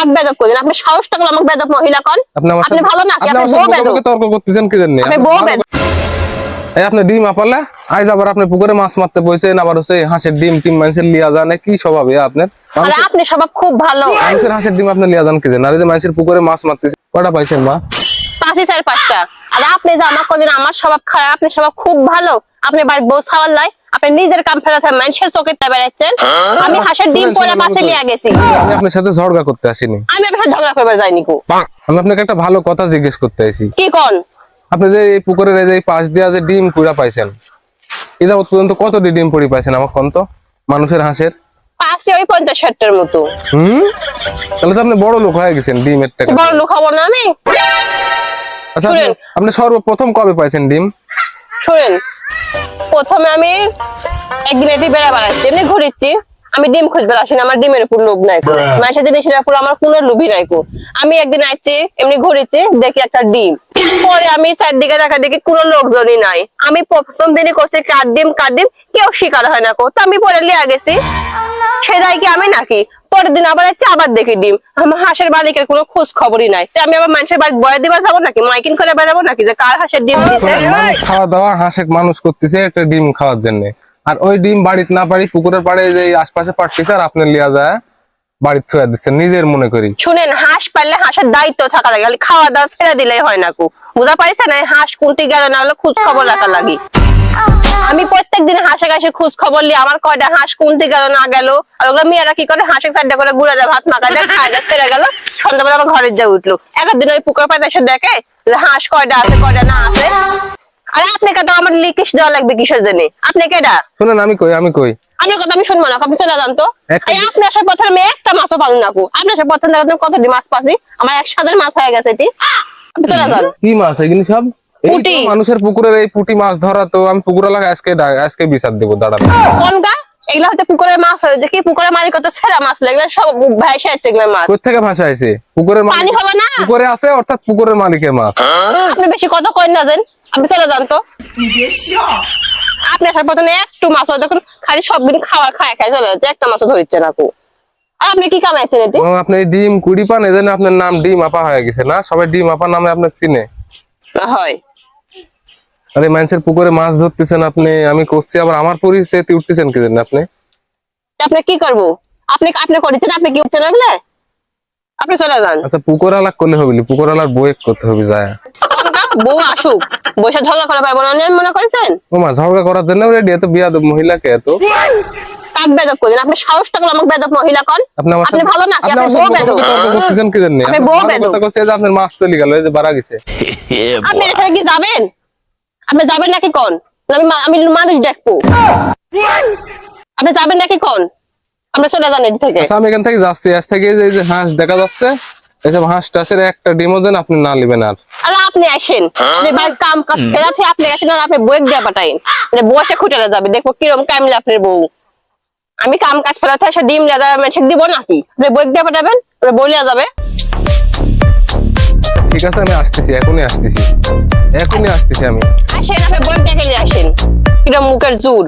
কাক বেদব করেন আপনি সাহসটা করে আমাকে বেদব মহিলা কোন আপনি ভালো না কি আপনি বউ বেদব তর্ক করতেছেন কি জানেন আপনি বউ বেদব এই আপনি ডিম আপালে আজ আবার আপনি পুকুরে মাছ মারতে বসেছেন আবার হচ্ছে হাঁসের ডিম টিম মানুষের লিয়া জানে কি স্বভাব আপনার আরে আপনি স্বভাব খুব ভালো মানুষের হাঁসের ডিম আপনি লিয়া জান কি জানেন আর এই যে মানুষের পুকুরে মাছ মারতেছে কয়টা পাইছেন মা 5-4-5টা আর আপনি যে আমার কোনদিন আমার স্বভাব খারাপ আপনি স্বভাব খুব ভালো আপনি বাড়ি বউ খাওয়ার লাই আপনি নিজের কাম ফেরাতে মানুষের চোখে বেড়াচ্ছেন আমি হাঁসের ডিম পরে পাশে নিয়ে গেছি আমি আপনার সাথে ঝগড়া করতে আসিনি আমি আপনার সাথে ঝগড়া করবার যাইনি কো আমি আপনাকে একটা ভালো কথা জিজ্ঞেস করতে আইছি কি কোন আপনি যে এই পুকুরের এই যে পাশ দিয়া যে ডিম কুড়া পাইছেন এই যাবত পর্যন্ত কতটি ডিম পড়ি পাইছেন আমার কোন তো মানুষের হাঁসের পাশে ওই 50-60টার মতো তাহলে তো আপনি বড় লোক হয়ে গেছেন ডিমের টাকা বড় লোক হব না আমি আচ্ছা আপনি সর্বপ্রথম কবে পাইছেন ডিম শুনেন প্রথমে আমি একদিন এটি বেড়া বেড়াচ্ছি এমনি ঘুরিচ্ছি আমি ডিম খুঁজবে আসি আমার ডিমের উপর লোভ নাই মানুষের জিনিসের উপর আমার কোনো লোভই নাই আমি একদিন আসছি এমনি ঘুরিচ্ছি দেখি একটা ডিম পরে আমি চারদিকে দেখা দেখি কোনো লোকজনই নাই আমি প্রথম দিনই করছি কাঠ ডিম কেউ শিকার হয় না তো আমি পরে লিয়া গেছি সেটাই কি আমি নাকি পরের দিন আবার আবার দেখি ডিম আমার হাঁসের মালিকের কোনো খোঁজ খবরই নাই আমি আবার মানুষের বাড়ি বয়ে দিবা যাবো নাকি মাইকিং করে বেড়াবো নাকি যে কার হাঁসের ডিম দিছে খাওয়া দাওয়া হাঁসে মানুষ করতেছে একটা ডিম খাওয়ার জন্য আর ওই ডিম বাড়িতে না পারি পুকুরের পাড়ে যে আশপাশে পাঠতেছে আর আপনি লিয়া যায় বাড়িতে থুয়া দিচ্ছেন নিজের মনে করি শুনেন হাঁস পারলে হাঁসের দায়িত্ব থাকা লাগে খালি খাওয়া দাওয়া ছেড়ে দিলেই হয় না কো বুঝা পারছে না হাঁস কুলতে গেল না হলে খোঁজ খবর রাখা লাগে আমি প্রত্যেকদিন হাঁসে কাছে খোঁজ খবর লি আমার কয়টা হাঁস কুলতে গেল না গেল আর ওগুলো মেয়েরা কি করে হাঁসের সাইডে করে ঘুরে দেয় ভাত মাখা দেয় খায় দেয় ছেড়ে গেল সন্ধ্যাবেলা আমার ঘরের যা উঠলো একদিন ওই পুকুর পাড়ে এসে দেখে হাঁস কয়টা আছে কয়টা না আছে আরে আপনাকে তো আমার লিখিস দেওয়া লাগবে কিসের জন্য আপনি কেডা শুনেন আমি কই আপনার কথা আমি শুনবো না আপনি চলে যান তো আপনি আসার পথে আমি একটা মাছও পালি না আপনি আসার পথে কতটি মাছ পাচ্ছি আমার 1,000 মাছ হয়ে গেছে এটি আপনি চলে যান কি মাছ এগুলি সব পুঁটি মানুষের পুকুরের এই পুঁটি মাছ ধরা তো আমি পুকুর এলাকা আজকে বিচার দেবো দাঁড়ানো কোন গা এগুলা হয়তো পুকুরের মাছ হয় দেখি পুকুরের মালিক তো ছেড়া মাছ লাগলে সব ভাইসা আছে এগুলা মাছ কোথেকে ভাষা আছে পুকুরের পানি হবে না পুকুরে আছে অর্থাৎ পুকুরের মালিকের মাছ আপনি বেশি কথা কই না জানেন আপনি চলে যান তো আপনি আসার পথে একটু মাছ দেখুন খালি সব দিন খাবার খায় চলে যাচ্ছে একটা মাছও ধরিচ্ছে না কো আপনি কি কামাইছেন এটি আপনি ডিম কুড়ি পান এজন্য আপনার নাম ডিম আপা হয়ে গেছে না সবাই ডিম আপা নামে আপনাকে চিনে হয় আরে মানুষের পুকুরে মাছ ধরতেছেন আপনি আমি করছি আবার আমার পরিচয়তে উঠতেছেন কি জানেন আপনি কি করবো আপনি করেছেন আপনি কি উঠছেন ওগুলা আপনি চলে যান আচ্ছা পুকুর আলাক করলে হবে পুকুর আলার বই করতে হবে যায় বউ আসুক বসে ঝগড়া করে পারবো না আমি মনে করছেন ও মা ঝগড়া করার জন্য রেডি এত বিয়াদব মহিলাকে এত কাক বেদব করেন আপনি সাহসটা করে আমাকে বেদব মহিলা কোন আপনি ভালো না কি আপনি বউ বেদব করতেছেন কি জানেন আপনি বউ বেদব কথা কইছে যে আপনার মাছ চলে গেল এই যে বাড়া গেছে আপনি এখানে কি যাবেন আপনি যাবেন নাকি কোন আমি মানুষ দেখবো আপনি যাবেন নাকি কোন আমরা চলে যান এদিক থেকে আচ্ছা আমি এখান থেকে যাচ্ছি আজ থেকে এই যে হাঁস দেখা যাচ্ছে এইসব হাঁস টাসের একটা ডিমও দেন আপনি না নেবেন আর আরে আপনি আসেন আপনি বাড়ির কাম কাজ ফেরাতে আপনি আসেন আর আপনি বইক দিয়ে পাঠাইন মানে বসে খুঁটালে যাবে দেখবো কিরম কামিলে আপনার বউ আমি কাম কাজ ফেরাতে এসে ডিম লেদা মেছে দিব নাকি আপনি বইক দিয়ে পাঠাবেন বলিয়া যাবে ঠিক আছে আমি আসতেছি এখনই আসতেছি আমি আসেন আপনি বইক দেখে আসেন কিরম মুখের জোর